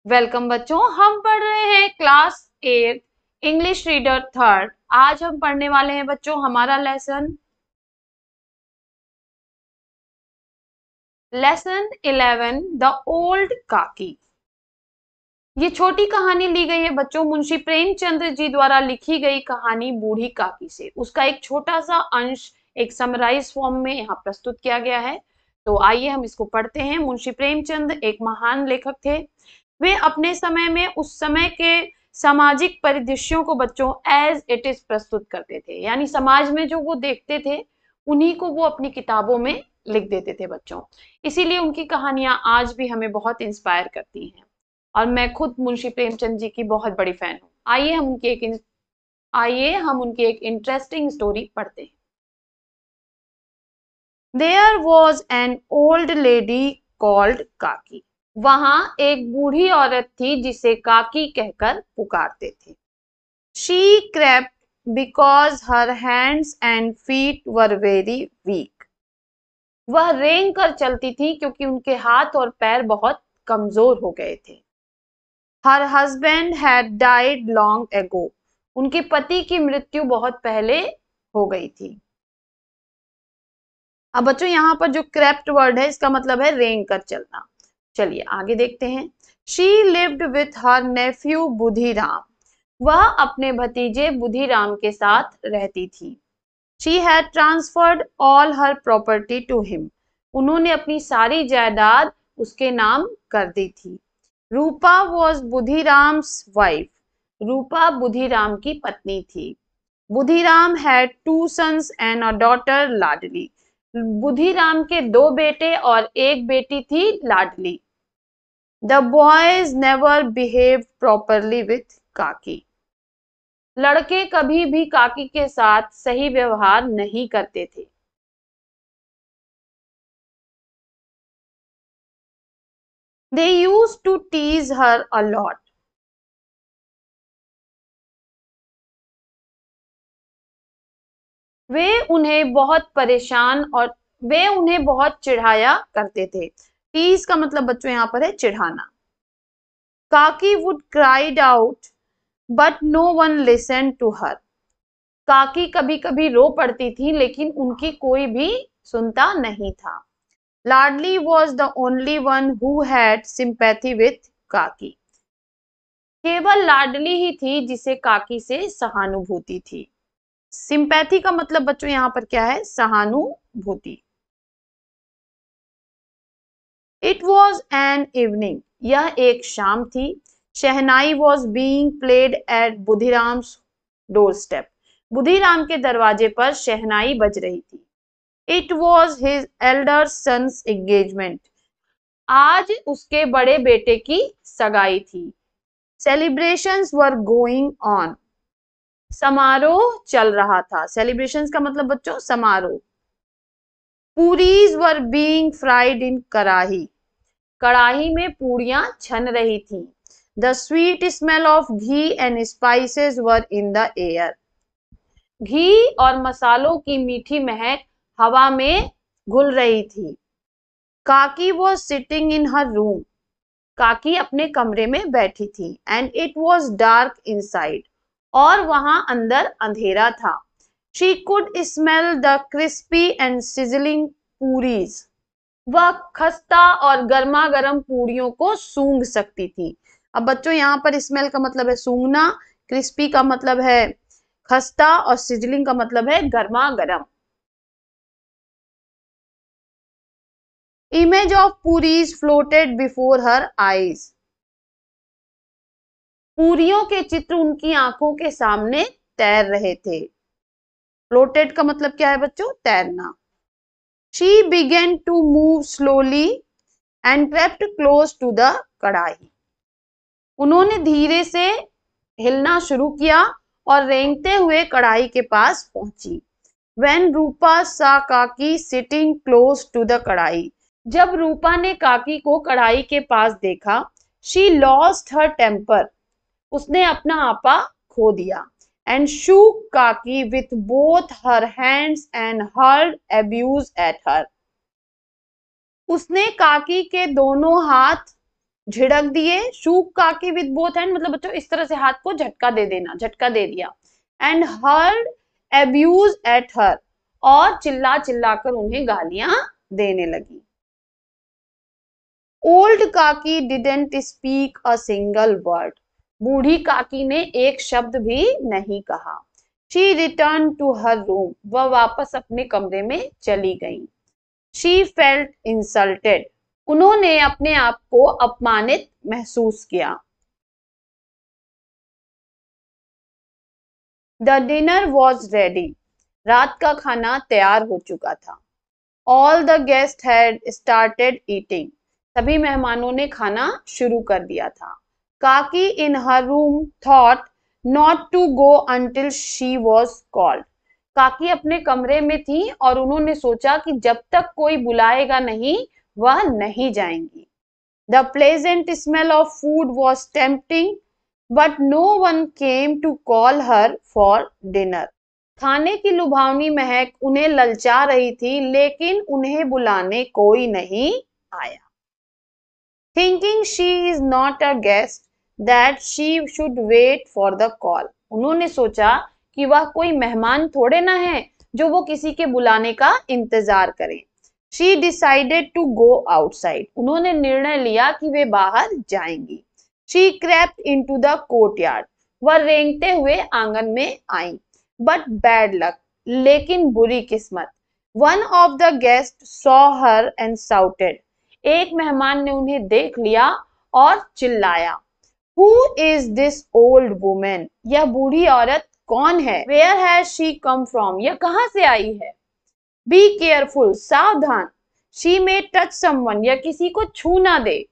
Welcome बच्चों, हम पढ़ रहे हैं क्लास 8 इंग्लिश रीडर थर्ड। आज हम पढ़ने वाले हैं बच्चों हमारा लेसन 11 द ओल्ड काकी। ये छोटी कहानी ली गई है बच्चों मुंशी प्रेमचंद जी द्वारा लिखी गई कहानी बूढ़ी काकी से। उसका एक छोटा सा अंश एक समराइज फॉर्म में यहाँ प्रस्तुत किया गया है। तो आइए हम इसको पढ़ते हैं। मुंशी प्रेमचंद एक महान लेखक थे। वे अपने समय में उस समय के सामाजिक परिदृश्यों को बच्चों एज इट इज प्रस्तुत करते थे, यानी समाज में जो वो देखते थे उन्हीं को वो अपनी किताबों में लिख देते थे बच्चों। इसीलिए उनकी कहानियां आज भी हमें बहुत इंस्पायर करती हैं और मैं खुद मुंशी प्रेमचंद जी की बहुत बड़ी फैन हूँ। आइए हम उनकी एक इंटरेस्टिंग स्टोरी पढ़ते हैं। There was an old lady called काकी। वहां एक बूढ़ी औरत थी जिसे काकी कहकर पुकारते थे। She crept because her hands and feet were very weak। वह रेंग कर चलती थी क्योंकि उनके हाथ और पैर बहुत कमजोर हो गए थे। Her husband had died long ago। उनके पति की मृत्यु बहुत पहले हो गई थी। अब बच्चों यहाँ पर जो क्रेप्ट वर्ड है इसका मतलब है रेंग कर चलना। चलिए आगे देखते हैं। She lived with her nephew Budhiram. वह अपने भतीजे बुधिराम के साथ रहती थी। She had transferred all her property to him। उन्होंने अपनी सारी जायदाद उसके नाम कर दी थी। रूपा was बुधिराम्स वाइफ। रूपा बुधिराम की पत्नी थी। Budhiram had 2 sons and a daughter लाडली। बुधिराम के 2 बेटे और एक बेटी थी लाडली। The boys never behaved properly with काकी। लड़के कभी भी काकी के साथ सही व्यवहार नहीं करते थे। They used to tease her a lot। वे उन्हें बहुत चिढ़ाया करते थे। टीज का मतलब बच्चों यहाँ पर है चिढ़ाना। Kaki would cried out but no one listen to her. Kaki कभी कभी रो पड़ती थी लेकिन उनकी कोई भी सुनता नहीं था। Ladli was the only one who had sympathy with Kaki. केवल लाडली ही थी जिसे काकी से सहानुभूति थी। सिंपैथी का मतलब बच्चों यहाँ पर क्या है? सहानुभूति। It was an evening. यह एक शाम थी। Shehnai was being played at Budhiram's door step. Budhiram के दरवाजे पर शहनाई बज रही थी। It was his elder son's engagement. आज उसके बड़े बेटे की सगाई थी। Celebrations were going on. समारोह चल रहा था। सेलिब्रेशंस का मतलब बच्चों समारोह। पूरीज वर बीइंग फ्राइड इन कड़ाही। कड़ाही में पूड़ियां छन रही थी। The sweet smell of ghee and spices were in the air. घी और मसालों की मीठी महक हवा में घुल रही थी। काकी was sitting in her room. काकी अपने कमरे में बैठी थी। And it was dark inside. और वहां अंदर अंधेरा था। She could smell the crispy and sizzling puris. वह खस्ता और गर्मा गर्म पूड़ियों को सूंघ सकती थी। अब बच्चों यहाँ पर स्मेल का मतलब है सूंघना, क्रिस्पी का मतलब है खस्ता और सिजलिंग का मतलब है गर्मा गर्म। Image of puris floated before her eyes। पूरियों के चित्र उनकी आंखों के सामने तैर रहे थे। फ्लोटेड का मतलब क्या है बच्चों? तैरना। She began to move slowly and crept close to the कड़ाही। उन्होंने धीरे से हिलना शुरू किया और रेंगते हुए कड़ाही के पास पहुंची। When रूपा saw काकी sitting close to the कड़ाही। जब रूपा ने काकी को कढ़ाई के पास देखा, शी लॉस्ट हर टेम्पर। उसने अपना आपा खो दिया। एंड शूक काकी with both her hands and hurled abuse at her. उसने काकी के दोनों हाथ झिड़क दिए, शूक काकी विद बोथ हैंड, मतलब बच्चों इस तरह से हाथ को झटका दे देना, झटका दे दिया। And heard abuse at her, और चिल्ला चिल्ला कर उन्हें गालियां देने लगी। Old Kaki didn't speak a single word, बूढ़ी काकी ने एक शब्द भी नहीं कहा। She return to her room, वह वापस अपने कमरे में चली गई। शी फेल्ट इंसल्टेड, उन्होंने अपने आप को अपमानित महसूस किया। द डिनर वॉज रेडी, रात का खाना तैयार हो चुका था। All the guest had started eating, सभी मेहमानों ने खाना शुरू कर दिया था। Kaki in her room thought not to go until she was called, Kaki अपने कमरे में थी और उन्होंने सोचा कि जब तक कोई बुलाएगा नहीं वह नहीं जाएंगी। The pleasant smell of food was tempting, but no one came to call her for dinner. खाने की लुभावनी महक उन्हें ललचा रही थी, लेकिन उन्हें बुलाने कोई नहीं आया। Thinking she is not a guest, that she should wait for the call. उन्होंने सोचा कि वह कोई मेहमान थोड़े ना है जो वो किसी के बुलाने का इंतजार करें। She decided to go outside. उन्होंने निर्णय लिया कि वे बाहर जाएंगी। She crept into the courtyard. वह रेंगते हुए आंगन में आई। But bad luck. लेकिन बुरी किस्मत। One of the guests saw her and shouted. एक मेहमान ने उन्हें देख लिया और चिल्लाया। Who is this old woman? यह बूढ़ी औरत कौन है? Where has she come from? यह कहां से आई है? Be careful, सावधान। She may touch someone, या किसी को छू ना दे।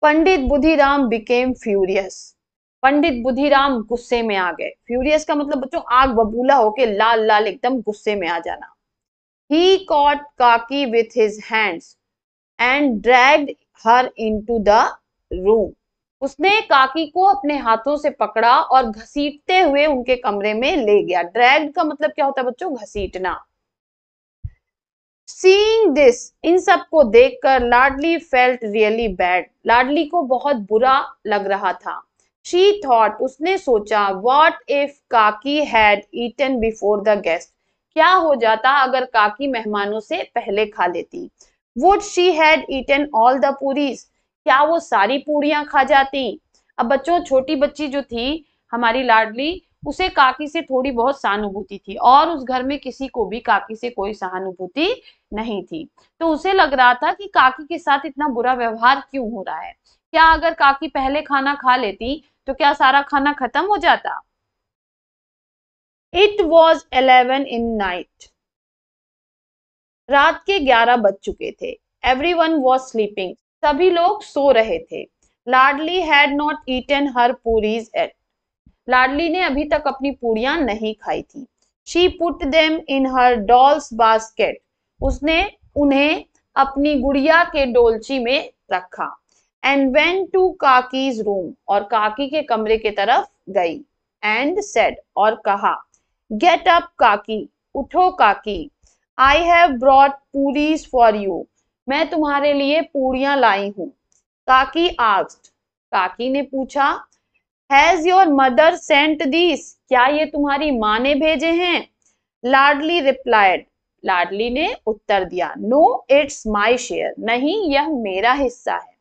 पंडित बुधिराम became furious. पंडित बुधिराम गुस्से में आ गए। फ्यूरियस का मतलब बच्चों आग बबूला होके लाल लाल एकदम गुस्से में आ जाना। He caught Kaki with his hands and dragged her into the room. उसने काकी को अपने हाथों से पकड़ा और घसीटते हुए उनके कमरे में ले गया। ड्रैग्ड का मतलब क्या होता है बच्चों? घसीटना। Seeing this, इन सब को देखकर लाडली फेल्ट रियली बैड, लाडली को बहुत बुरा लग रहा था। She thought, उसने सोचा, what if काकी had eaten before the guest, क्या हो जाता अगर काकी मेहमानों से पहले खा लेती। Would she had eaten all the puris, क्या वो सारी पूरियां खा जाती। अब बच्चों छोटी बच्ची जो थी हमारी लाडली, उसे काकी से थोड़ी बहुत सहानुभूति थी और उस घर में किसी को भी काकी से कोई सहानुभूति नहीं थी। तो उसे लग रहा था कि काकी के साथ इतना बुरा व्यवहार क्यों हो रहा है। क्या अगर काकी पहले खाना खा लेती तो क्या सारा खाना खत्म हो जाता। It was 11 in night. रात के 11 बज चुके थे। Everyone was sleeping. सभी लोग सो रहे थे। लाडली had not eaten her puris yet. लाडली ने अभी तक अपनी पूरियां नहीं खाई थी। She put them in her doll's basket. उसने उन्हें अपनी गुड़िया के डोलची में रखा। And went to काकी's room, और काकी के कमरे के तरफ गई। And said, और कहा, Get up काकी, उठो काकी। I have brought puris for you. मैं तुम्हारे लिए पूरियां लाई हूं। काकी asked, काकी ने पूछा, Has your mother sent these? क्या ये तुम्हारी माँ ने भेजे हैं? लाडली replied, लाडली ने उत्तर दिया, No, it's my share. नहीं, यह मेरा हिस्सा है।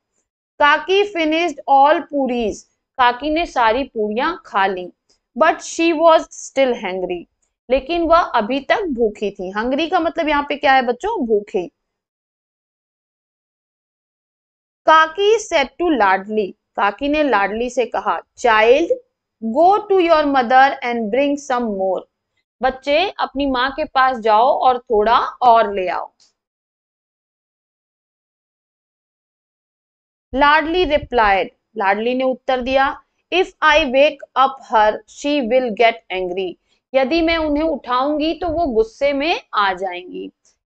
काकी finished all puris. काकी ने सारी पूरियां खा ली। But she was still hungry. लेकिन वह अभी तक भूखी थी। हंगरी का मतलब यहाँ पे क्या है बच्चों? भूखी। काकी said to लाडली, काकी ने लाडली से कहा, child go to your mother and bring some more. बच्चे अपनी माँ के पास जाओ और थोड़ा और ले आओ। लाडली रिप्लाइड, लाडली ने उत्तर दिया, if I wake up her she will get angry. यदि मैं उन्हें उठाऊंगी तो वो गुस्से में आ जाएंगी।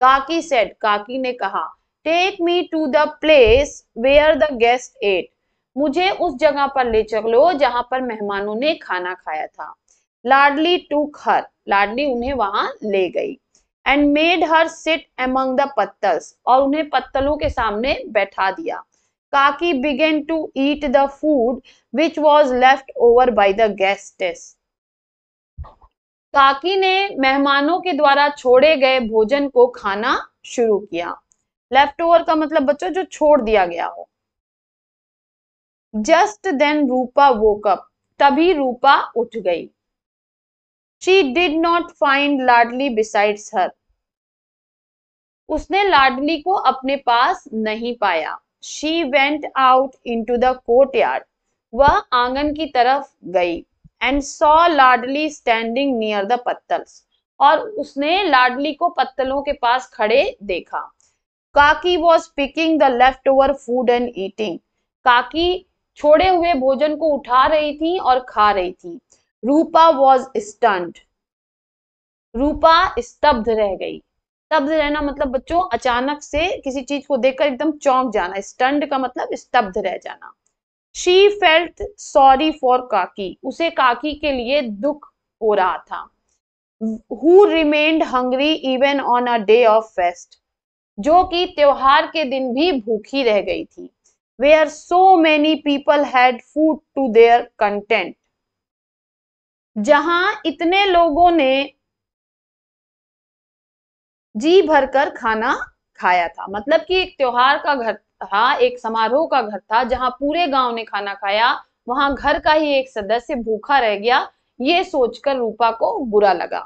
काकी सेड, काकी ने कहा, take me to the place where the guest ate. मुझे उस जगह पर ले चलो जहां पर मेहमानों ने खाना खाया था। लाडली टूक हर, लाडली उन्हें वहां ले गई। And made her sit among the pattals, और उन्हें पत्तलों के सामने बैठा दिया। Kaki began to eat the food which was left over by the guests. Kaki ने मेहमानों के द्वारा छोड़े गए भोजन को खाना शुरू किया। लेफ्ट ओवर का मतलब बच्चों जो छोड़ दिया गया हो। Just then Rupa woke up, तभी रूपा उठ गई। She did not find Ladli besides her, उसने लाडली को अपने पास नहीं पाया। She went out into the courtyard, वह आंगन की तरफ गई। And saw Ladli standing near the pattals, और उसने लाडली को पत्तलों के पास खड़े देखा। काकी was picking the left over food and eating, काकी छोड़े हुए भोजन को उठा रही थी और खा रही थी। रूपा वॉज स्टन्ड, रूपा स्तब्ध रह गई। स्तब्ध रहना मतलब बच्चों अचानक से किसी चीज को देखकर एकदम चौंक जाना। स्टन्ड का मतलब स्तब्ध रह जाना। शी फेल्ट सॉरी फॉर काकी, उसे काकी के लिए दुख हो रहा था। Who remained hungry even on a day of fest, जो कि त्योहार के दिन भी भूखी रह गई थी। Where so many people had food to their content, जहां इतने लोगों ने जी भरकर खाना खाया था। मतलब कि एक त्योहार का घर था, एक समारोह का घर था, जहां पूरे गांव ने खाना खाया, वहां घर का ही एक सदस्य भूखा रह गया। ये सोचकर रूपा को बुरा लगा।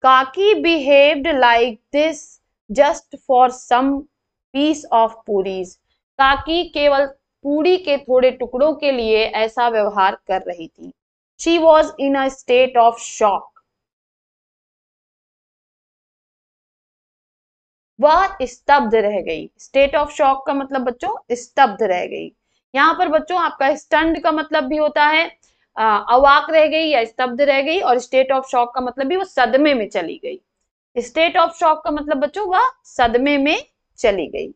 Kaki behaved like this just for some piece of puris, Kaki केवल पूरी के थोड़े टुकड़ों के लिए ऐसा व्यवहार कर रही थी। She was in a state of shock, वह स्तब्ध रह गई। स्टेट ऑफ शॉक का मतलब बच्चों स्तब्ध रह गई। यहाँ पर बच्चों आपका स्टन्ड का मतलब भी होता है अवाक रह गई या स्तब्ध रह गई, और स्टेट ऑफ शॉक का मतलब भी वो सदमे में चली गई। स्टेट ऑफ शॉक का मतलब बच्चों वह सदमे में चली गई।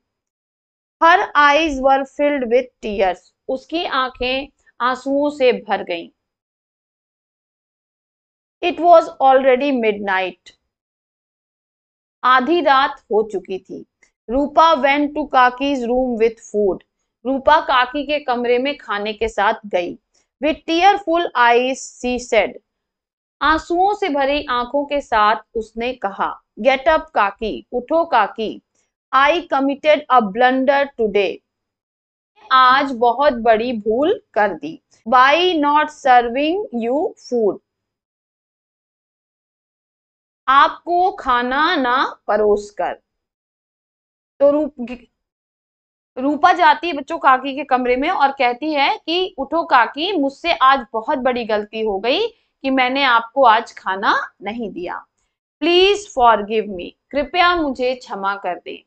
Her eyes were filled with tears, उसकी आंखें आंसुओं से भर गईं। इट वॉज ऑलरेडी मिडनाइट, आधी रात हो चुकी थी। Rupa went to Kaki's room with food, Rupa Kaki के कमरे में खाने के साथ गई। With tearful eyes she said, आंसुओं से भरी आंखों के साथ उसने कहा, गेट अप काकी, उठो काकी। I committed a blunder today, आज बहुत बड़ी भूल कर दी। By not serving you food, आपको खाना ना परोस कर। तो रूपा जाती है बच्चों काकी के कमरे में और कहती है कि उठो काकी, मुझसे आज बहुत बड़ी गलती हो गई कि मैंने आपको आज खाना नहीं दिया। प्लीज फॉरगिव मी, कृपया मुझे क्षमा कर दें।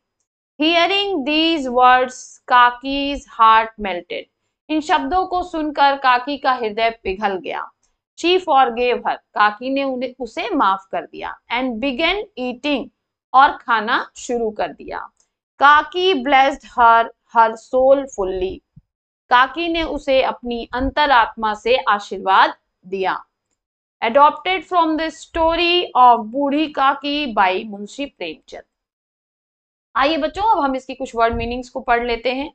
Hearing these words Kaki's heart melted, इन शब्दों को सुनकर काकी का हृदय पिघल गया। शी फॉरगेव हर, काकी ने उसे माफ कर दिया। एंड बिगेन ईटिंग, और खाना शुरू कर दिया। काकी ब्लेस्ड हर सोल फुल्ली, काकी ने उसे अपनी अंतरात्मा से आशीर्वाद दिया। Adopted from the story of बूढ़ी काकी बाई मुंशी प्रेमचंद। आइए बच्चों अब हम इसकी कुछ वर्ड मीनिंग्स को पढ़ लेते हैं।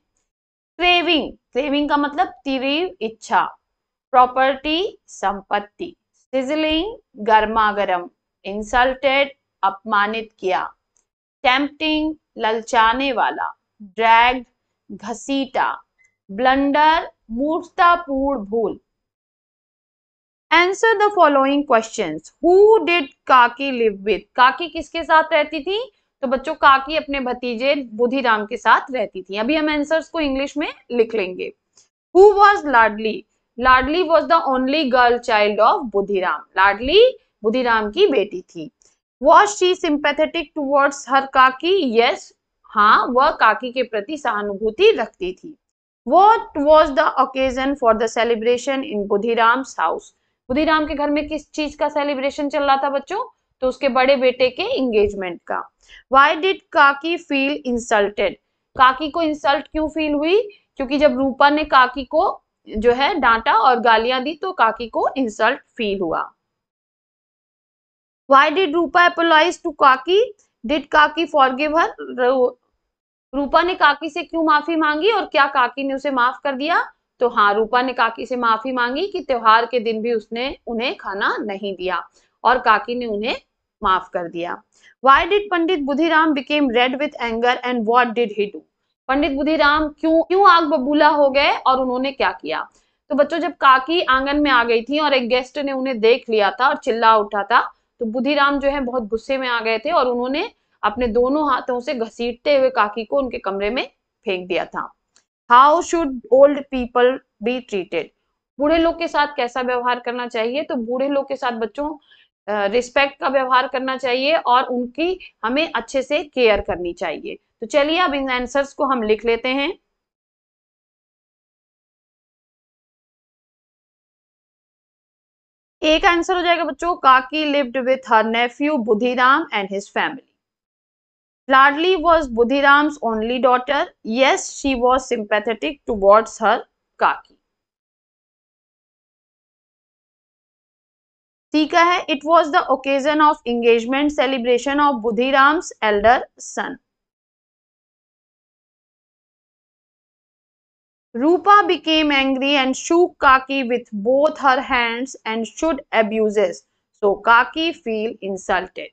क्रेविंग, क्रेविंग का मतलब तीव्र इच्छा। प्रॉपर्टी, संपत्ति। सिजलिंग, गर्मा गर्म। इंसल्टेड, अपमानित किया। टेम्पटिंग, ललचाने वाला। ड्रैग्ड, घसीटा। ब्लंडर, मूर्खतापूर्ण भूल। Answer the following questions. Who did काकी लिव विथ, काकी किसके साथ रहती थी? तो बच्चों काकी अपने भतीजे बुधिराम के साथ रहती थी। अभी हम आंसर्स को इंग्लिश में लिख लेंगे। Who was Ladli, Ladli was the only girl child of Budhiram, Ladli Budhiram की बेटी थी। Was she sympathetic towards her Kaki, yes, हाँ वह काकी के प्रति सहानुभूति रखती थी। What was the occasion for the celebration in Budhiram's house, Budhiram के घर में किस चीज का सेलिब्रेशन चल रहा था बच्चों? तो उसके बड़े बेटे के एंगेजमेंट का। Why did काकी feel insulted, काकी को इंसल्ट क्यों फील हुई? क्योंकि जब रूपा ने काकी को जो है डांटा और गालियां दी तो काकी को इंसल्ट फील हुआ। Why did Rupa apologize to काकी, डिड काकी फॉरगिव हर, रूपा ने काकी से क्यों माफी मांगी और क्या काकी ने उसे माफ कर दिया? तो हाँ, रूपा ने काकी से माफी मांगी कि त्योहार के दिन भी उसने उन्हें खाना नहीं दिया और काकी ने उन्हें माफ कर दिया। Why did Pandit Budhiram became red with anger and what did he do? पंडित बुधिराम क्यों आग बबूला हो गए और उन्होंने क्या किया? तो बच्चों, जब काकी आंगन में आ गई थी और एक गेस्ट ने उन्हें देख लिया था और चिल्ला उठा था, तो बुधिराम जो है बहुत गुस्से में आ गए थे और उन्होंने अपने दोनों हाथों से घसीटते हुए काकी को उनके कमरे में फेंक दिया था। How should old people be treated? बूढ़े लोग के साथ कैसा व्यवहार करना चाहिए? तो बूढ़े लोग के साथ बच्चों रिस्पेक्ट का व्यवहार करना चाहिए और उनकी हमें अच्छे से केयर करनी चाहिए। तो चलिए अब इन आंसर्स को हम लिख लेते हैं। एक आंसर हो जाएगा बच्चों, Kaki lived with her nephew Budhiram and his family. Ladli was Budhiram's only daughter. Yes, she was sympathetic towards her kaki. ठीक है, it was the occasion of engagement celebration of Budhiram's elder son. Rupa became angry and shook Kaki with both her hands and showed abuses. So Kaki feel insulted.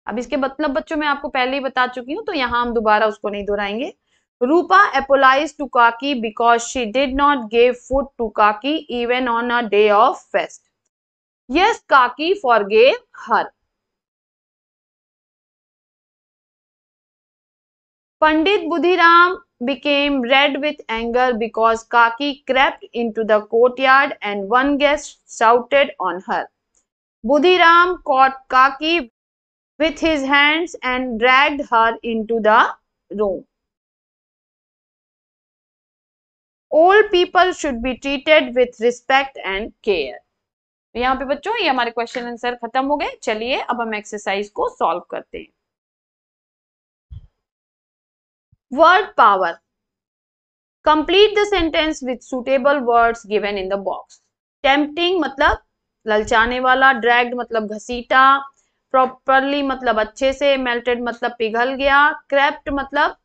अब इसके मतलब बच्चों मैं आपको पहले ही बता चुकी हूं, तो यहां हम दोबारा उसको नहीं दोहराएंगे। Rupa apologized to Kaki because she did not give food to Kaki even on a day of fest. Yes, Kaki forgave her. Pandit Budhiram became red with anger because Kaki crept into the courtyard and one guest shouted on her. Budhiram caught Kaki with his hands and dragged her into the room. Old people should be treated with respect and care. यहाँ पे बच्चों ये हमारे question answer खत्म हो गए। चलिए अब हम एक्सरसाइज को सॉल्व करते हैं। Word power, complete the sentence with suitable words given in the box. Tempting मतलब ललचाने वाला, ड्रैग्ड मतलब घसीटा, प्रॉपरली मतलब अच्छे से, मेल्टेड मतलब पिघल गया, क्रेप्ट मतलब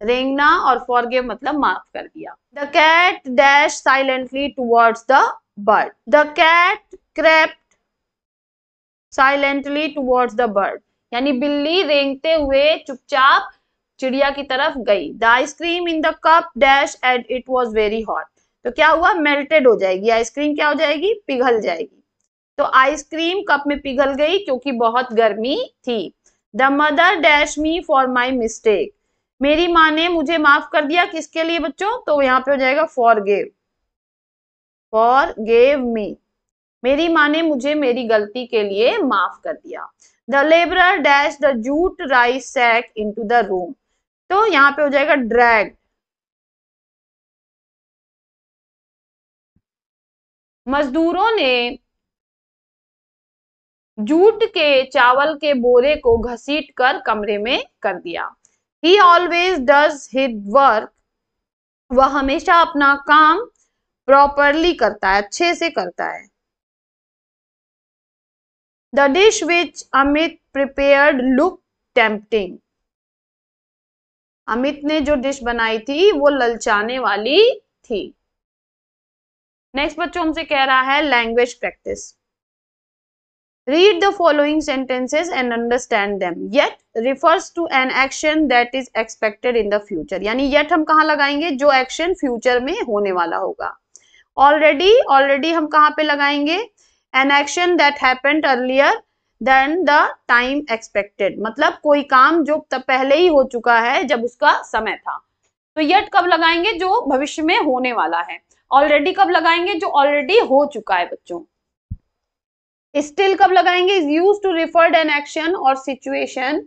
रेंगना और फॉरगिव मतलब माफ कर दिया। The cat dash silently towards the bird. The cat crept silently towards the bird, यानी बिल्ली रेंगते हुए चुपचाप चिड़िया की तरफ गई। The ice cream in the cup dash and it was very hot. तो क्या हुआ, मेल्टेड हो जाएगी आइसक्रीम, क्या हो जाएगी, पिघल जाएगी। तो आइसक्रीम कप में पिघल गई क्योंकि बहुत गर्मी थी। The mother dash me for my mistake, मेरी माँ ने मुझे माफ कर दिया, किसके लिए बच्चों, तो यहाँ पे हो जाएगा फॉरगिव, फॉरगिव मी, मेरी माँ ने मुझे मेरी गलती के लिए माफ कर दिया। The labourer dash the jute rice sack into the room, तो यहाँ पे हो जाएगा ड्रैग, मजदूरों ने जूट के चावल के बोरे को घसीट कर कमरे में कर दिया। He always does his work, वह हमेशा अपना काम प्रॉपरली करता है, अच्छे से करता है। The dish which Amit prepared looked tempting, Amit ने जो डिश बनाई थी वो ललचाने वाली थी। नेक्स्ट बच्चों हमसे कह रहा है language practice. Read the following sentences and understand them. Yet refers to an action that is expected in the future. यानी yet हम कहाँ लगाएंगे, जो एक्शन फ्यूचर में होने वाला होगा। Already हम कहाँ पे लगाएंगे, an action that happened earlier than the time expected, मतलब कोई काम जो तब पहले ही हो चुका है जब उसका समय था। तो yet कब लगाएंगे, जो भविष्य में होने वाला है। ऑलरेडी कब लगाएंगे, जो ऑलरेडी हो चुका है बच्चों। Still कब लगाएंगे, is used to refer an action or situation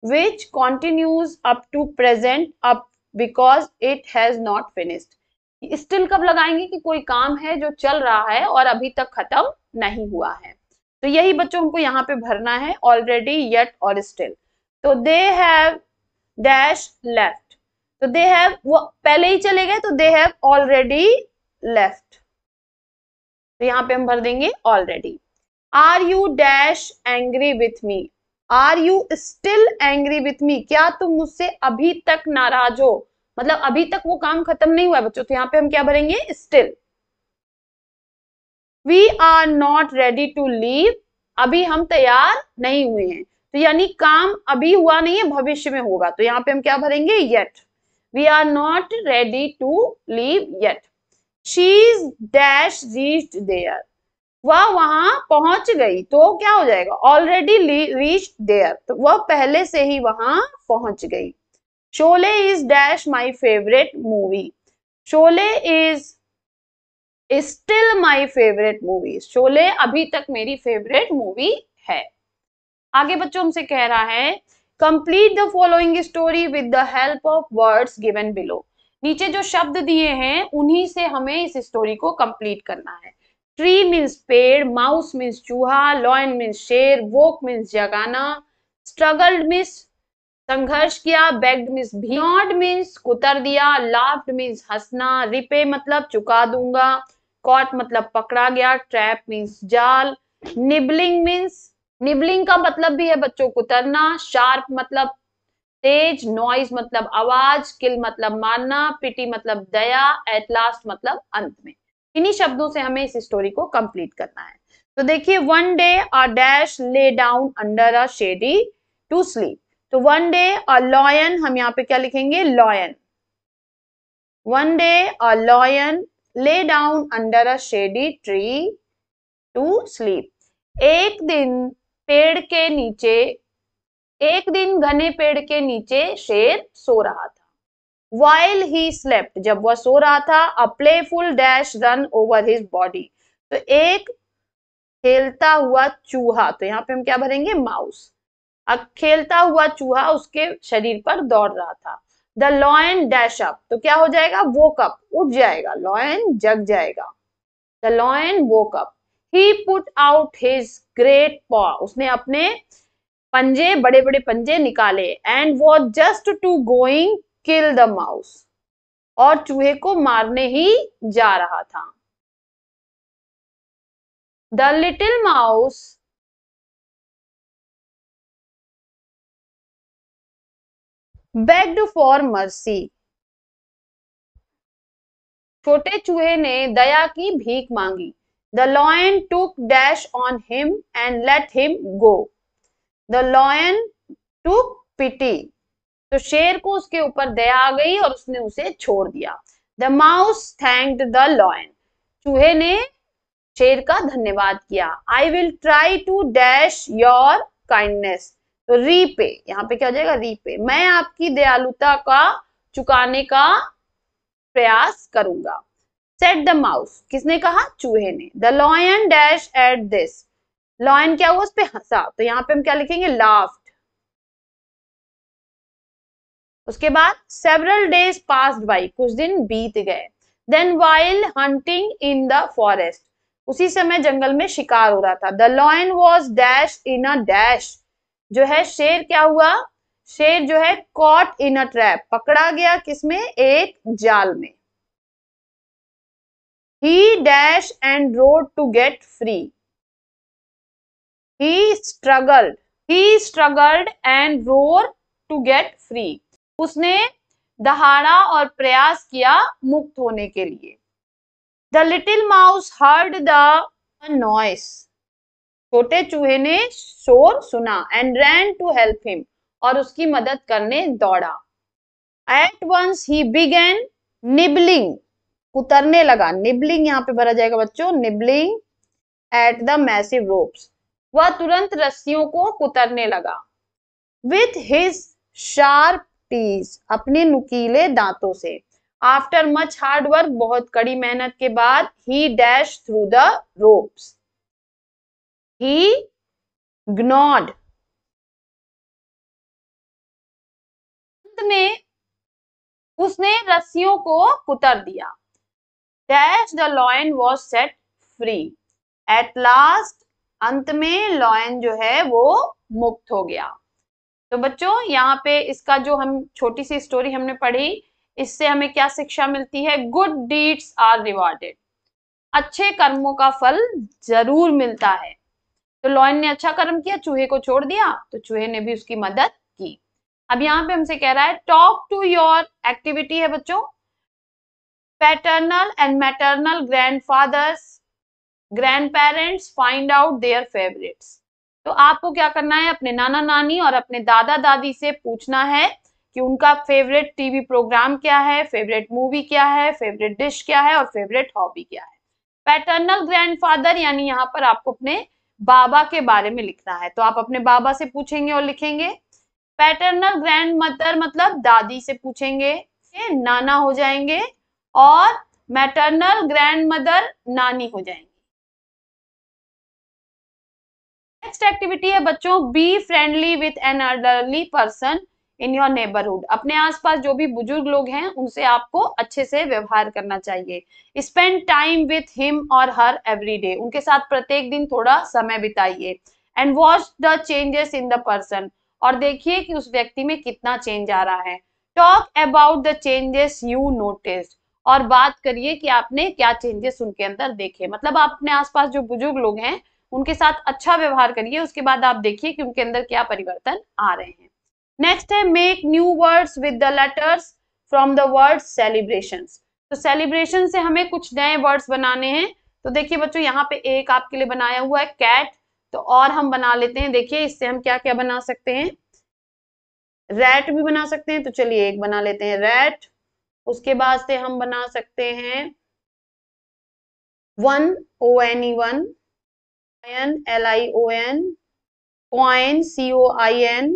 which continues up to present up because it has not finished. Still कब लगाएंगे कि कोई काम है जो चल रहा है और अभी तक खत्म नहीं हुआ है। तो यही बच्चों हमको यहाँ पे भरना है, ऑलरेडी, yet और still। तो they have dash left, तो they have वो पहले ही चले गए, तो they have already left, तो यहाँ पे हम भर देंगे already। Are you dash angry with me? Are you still angry with me, क्या तुम मुझसे अभी तक नाराज हो, मतलब अभी तक वो काम खत्म नहीं हुआ है बच्चों, तो यहाँ पे हम क्या भरेंगे, still. We are not ready to leave, अभी हम तैयार नहीं हुए हैं, तो यानी काम अभी हुआ नहीं है, भविष्य में होगा, तो यहाँ पे हम क्या भरेंगे, yet. We are not ready to leave yet. She is dash reached there, वह वहां पहुंच गई, तो क्या हो जाएगा, ऑलरेडी रीच्ड देयर, तो वह पहले से ही वहां पहुंच गई। Sholay is dash my favourite movie, Sholay is still my favourite movie, Sholay अभी तक मेरी फेवरेट मूवी है। आगे बच्चों हमसे कह रहा है complete the following story with the help of words given below, नीचे जो शब्द दिए हैं उन्हीं से हमें इस स्टोरी को कंप्लीट करना है। ट्री मीन्स पेड़, माउस मीन्स चूहा, लॉयन मीन्स शेर, वोक मीन्स जगाना, स्ट्रगल्ड मीन्स संघर्ष किया, बेग्ड मीन्स बियॉन्ड मीन्स कुतर दिया, लाफ्ड मीन्स हंसना, रिपे मतलब चुका दूंगा, कॉट मतलब पकड़ा गया, ट्रैप मीन्स जाल, निबलिंग मीन्स, निबलिंग का मतलब भी है बच्चों कुतरना, शार्प मतलब तेज, नॉइज मतलब आवाज, किल मतलब मारना, पिटी मतलब दया, एट लास्ट मतलब अंत में। इन्हीं शब्दों से हमें इस स्टोरी को कंप्लीट करना है। तो देखिए one day a dash lay down under a shady to sleep, तो वन डे अ लॉयन, हम यहाँ पे क्या लिखेंगे, lion. One day a lion lay down under a shady tree to sleep, एक दिन पेड़ के नीचे, एक दिन घने पेड़ के नीचे शेर सो रहा था। While he slept, जब वह सो रहा था, a playful dash run over his body, तो एक खेलता हुआ चूहा, तो यहाँ पे हम क्या भरेंगे, माउस, अब खेलता हुआ चूहा उसके शरीर पर दौड़ रहा था। द लॉयन डैश अप, तो क्या हो जाएगा, वोक अप, उठ जाएगा, लॉयन जग जाएगा। The lion woke up, he put out his great paw, उसने अपने पंजे, बड़े बड़े पंजे निकाले, and was just to going kill the mouse, और चूहे को मारने ही जा रहा था। The little mouse begged for mercy, छोटे चूहे ने दया की भीख मांगी। The lion took dash on him and let him go, the lion took pity, तो शेर को उसके ऊपर दया आ गई और उसने उसे छोड़ दिया। The mouse thanked the lion, चूहे ने शेर का धन्यवाद किया। I will try to dash your kindness, तो रीपे, यहाँ पे क्या हो जाएगा, रीपे, मैं आपकी दयालुता का चुकाने का प्रयास करूंगा। सेट द माउस, किसने कहा, चूहे ने। The lion dash at this, lion क्या हुआ, उस पे हंसा, तो यहाँ पे हम क्या लिखेंगे, लाफ्ड। उसके बाद सेवरल डेज पास्ड बाई, कुछ दिन बीत गए। Then while hunting in the forest, उसी समय जंगल में शिकार हो रहा था। The lion was dash in a dash, जो है शेर क्या हुआ, शेर जो है कॉट इन अ ट्रैप, पकड़ा गया किसमें, एक जाल में। He dash and roared to get free, he struggled, he struggled and roar to get free, उसने दहाड़ा और प्रयास किया मुक्त होने के लिए। The little mouse heard the noise, छोटे चूहे ने शोर सुना, and ran to help him, और उसकी मदद करने दौड़ा। At once he began nibbling, कुतरने लगा, निबलिंग यहाँ पे भरा जाएगा बच्चों, nibbling at the massive ropes, वह तुरंत रस्सियों को कुतरने लगा। विथ हिज शार्प टीज, अपने नुकीले दांतों से। आफ्टर मच हार्ड वर्क, बहुत कड़ी मेहनत के बाद, he dash through the ropes, he gnawed, अंत में उसने रस्सियों को कुतर दिया। Dash the lion was set free, at last, अंत में लॉयन जो है वो मुक्त हो गया। तो बच्चों यहाँ पे इसका जो हम छोटी सी स्टोरी हमने पढ़ी, इससे हमें क्या शिक्षा मिलती है, गुड डीड्स आर रिवॉर्डेड, अच्छे कर्मों का फल जरूर मिलता है। तो लॉयन ने अच्छा कर्म किया, चूहे को छोड़ दिया, तो चूहे ने भी उसकी मदद की। अब यहाँ पे हमसे कह रहा है टॉक टू योर एक्टिविटी है बच्चों, paternal and maternal grandfathers grandparents find out their favourites. तो आपको क्या करना है, अपने नाना नानी और अपने दादा दादी से पूछना है कि उनका फेवरेट टीवी प्रोग्राम क्या है, फेवरेट मूवी क्या है, फेवरेट डिश क्या है और फेवरेट हॉबी क्या है। पैटर्नल ग्रैंडफादर यानी यहाँ पर आपको अपने बाबा के बारे में लिखना है, तो आप अपने बाबा से पूछेंगे और लिखेंगे। पैटर्नल ग्रैंड मदर मतलब दादी से पूछेंगे, नाना हो जाएंगे, और मैटरनल ग्रैंड मदर नानी हो जाएंगे। नेक्स्ट एक्टिविटी है बच्चों, be friendly with an elderly person in your neighbourhood. अपने आसपास जो भी बुजुर्ग लोग हैं उनसे आपको अच्छे से व्यवहार करना चाहिए। स्पेंड टाइम विथ हिम और हर एवरी डे, उनके साथ प्रत्येक दिन थोड़ा समय बिताइए। And watch the changes in the person, और देखिए कि उस व्यक्ति में कितना चेंज आ रहा है। Talk about the changes you noticed, और बात करिए कि आपने क्या चेंजेस उनके अंदर देखे। मतलब आप अपने आसपास जो बुजुर्ग लोग हैं उनके साथ अच्छा व्यवहार करिए, उसके बाद आप देखिए कि उनके अंदर क्या परिवर्तन आ रहे हैं। नेक्स्ट है make new words with the letters from the word celebrations. तो सेलिब्रेशन से हमें कुछ नए वर्ड्स बनाने हैं। तो देखिए बच्चों यहाँ पे एक आपके लिए बनाया हुआ है कैट, तो और हम बना लेते हैं। देखिए इससे हम क्या क्या बना सकते हैं, रैट भी बना सकते हैं, तो चलिए एक बना लेते हैं रैट। उसके बाद से हम बना सकते हैं one, ONE one, LION, coin COIN,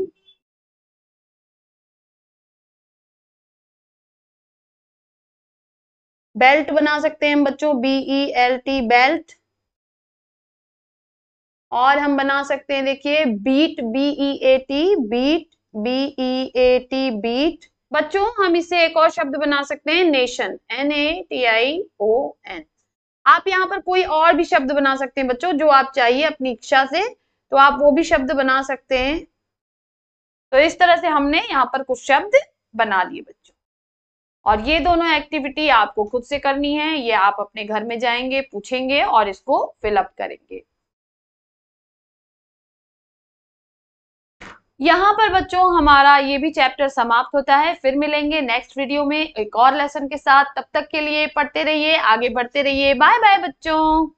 belt बना सकते हैं हम बच्चों BELT बेल्ट, और हम बना सकते हैं देखिए beat BEAT beat BEAT beat. बच्चों हम इससे एक और शब्द बना सकते हैं नेशन NATION। आप यहाँ पर कोई और भी शब्द बना सकते हैं बच्चों, जो आप चाहिए अपनी इच्छा से, तो आप वो भी शब्द बना सकते हैं। तो इस तरह से हमने यहाँ पर कुछ शब्द बना लिए बच्चों, और ये दोनों एक्टिविटी आपको खुद से करनी है। ये आप अपने घर में जाएंगे, पूछेंगे और इसको फिलअप करेंगे। यहाँ पर बच्चों हमारा ये भी चैप्टर समाप्त होता है। फिर मिलेंगे नेक्स्ट वीडियो में एक और लेसन के साथ। तब तक के लिए पढ़ते रहिए, आगे बढ़ते रहिए। बाय बाय बच्चों।